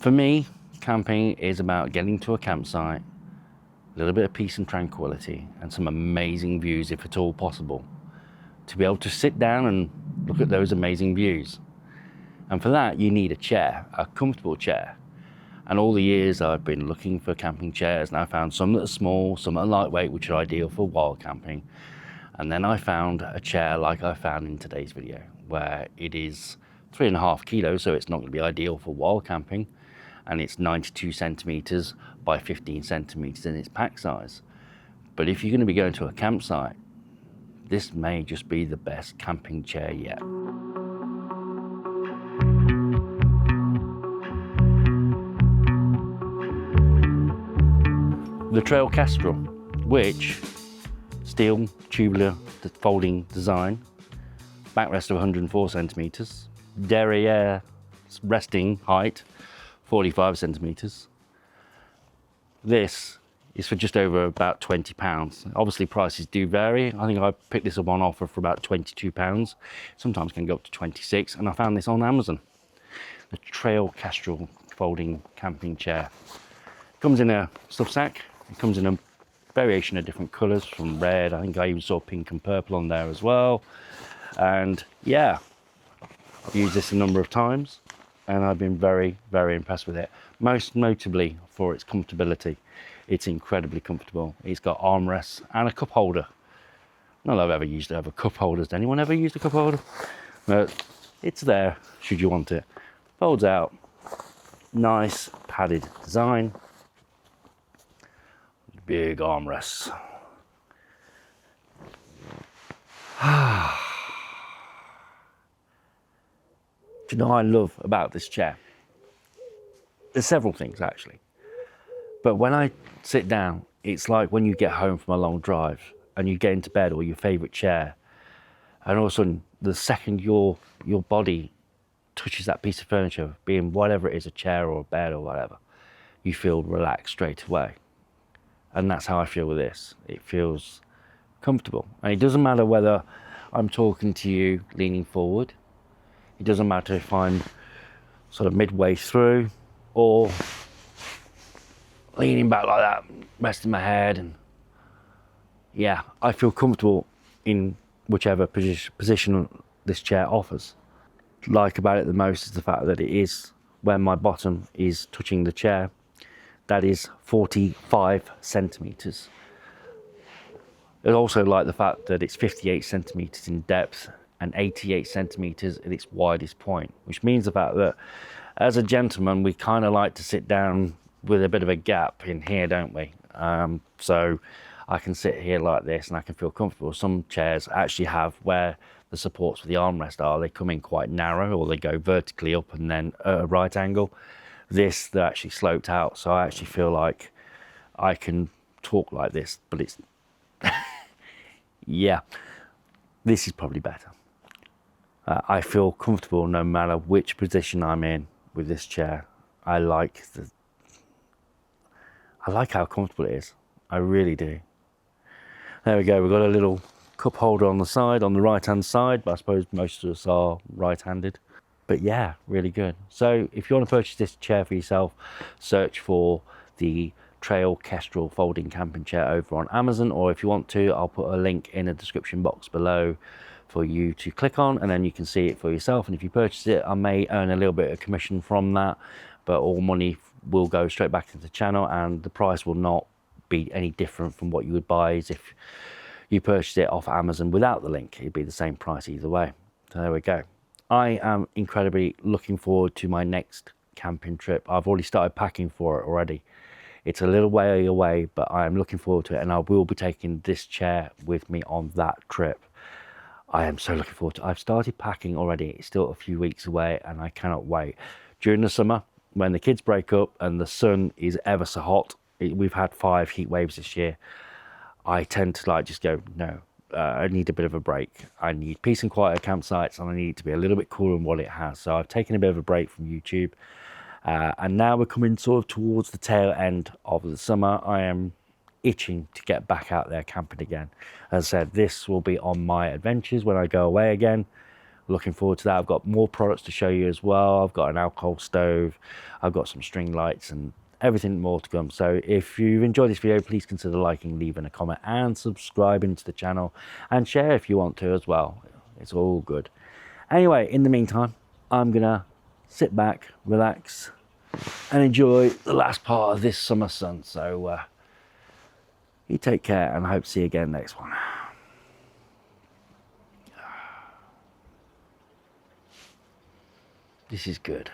For me, camping is about getting to a campsite, a little bit of peace and tranquility, and some amazing views if at all possible. To be able to sit down and look at those amazing views. And for that, you need a chair, a comfortable chair. And all the years I've been looking for camping chairs, and I found some that are small, some that are lightweight, which are ideal for wild camping. And then I found a chair like I found in today's video, where it is 3.5 kilos, so it's not going to be ideal for wild camping. And it's 92 centimeters by 15 centimeters in its pack size. But if you're going to be going to a campsite, this may just be the best camping chair yet. The Trail Kestrel, which steel tubular folding design, backrest of 104 centimeters, derriere resting height 45 centimeters. This is for just over about £20. Obviously prices do vary. I think I picked this up on offer for about £22. Sometimes can go up to 26, and I found this on Amazon. The Trail Kestrel folding camping chair. Comes in a stuff sack. It comes in a variation of different colours, from red, I think I even saw pink and purple on there as well. And yeah, I've used this a number of times and I've been very, very impressed with it. Most notably for its comfortability. It's incredibly comfortable. It's got armrests and a cup holder. Not that I've ever used to have a cup holder. Has anyone ever used a cup holder? But it's there should you want it. Folds out. Nice padded design. Big armrests. Do you know what I love about this chair? There's several things actually. But when I sit down, it's like when you get home from a long drive and you get into bed or your favourite chair, and all of a sudden, the second your body touches that piece of furniture, being whatever it is, a chair or a bed or whatever, you feel relaxed straight away. And that's how I feel with this. It feels comfortable. And it doesn't matter whether I'm talking to you leaning forward. It doesn't matter if I'm sort of midway through or leaning back like that, resting my head. And yeah, I feel comfortable in whichever position this chair offers. What I like about it the most is the fact that it is, when my bottom is touching the chair, that is 45 centimeters. I also like the fact that it's 58 centimeters in depth and 88 centimeters at its widest point, which means the fact that as a gentleman, we kind of like to sit down with a bit of a gap in here, don't we? So I can sit here like this and I can feel comfortable. Some chairs actually have where the supports for the armrest are, they come in quite narrow or they go vertically up and then at a right angle. This, they're actually sloped out, so I actually feel like I can talk like this, but it's yeah, this is probably better. I feel comfortable no matter which position I'm in with this chair. I like how comfortable it is. I really do. There we go. We've got a little cup holder on the side, on the right-hand side, but I suppose most of us are right-handed. But yeah, really good. So if you want to purchase this chair for yourself, search for the Trail Kestrel folding camping chair over on Amazon, or if you want to, I'll put a link in the description box below for you to click on, and then you can see it for yourself. And if you purchase it, I may earn a little bit of commission from that, but all money will go straight back into the channel, and the price will not be any different from what you would buy as if you purchased it off Amazon without the link. It'd be the same price either way. So there we go. I am incredibly looking forward to my next camping trip. I've already started packing for it already. It's a little way away, but I am looking forward to it, and I will be taking this chair with me on that trip. I am so looking forward to it. I've started packing already. It's still a few weeks away and I cannot wait. During the summer, when the kids break up and the sun is ever so hot, we've had 5 heat waves this year, I tend to just go, no, I need a bit of a break. I need peace and quiet at campsites, and I need it to be a little bit cooler than what it has. So I've taken a bit of a break from YouTube. And now we're coming sort of towards the tail end of the summer. I am itching to get back out there camping again. As I said, this will be on my adventures when I go away again. looking forward to that. I've got more products to show you as well. I've got an alcohol stove, I've got some string lights and everything more to come. So if you've enjoyed this video, please consider liking, leaving a comment and subscribing to the channel, and share if you want to as well. It's all good. Anyway, in the meantime, I'm gonna sit back, relax and enjoy the last part of this summer sun. So you take care, and I hope to see you again next one. This is good.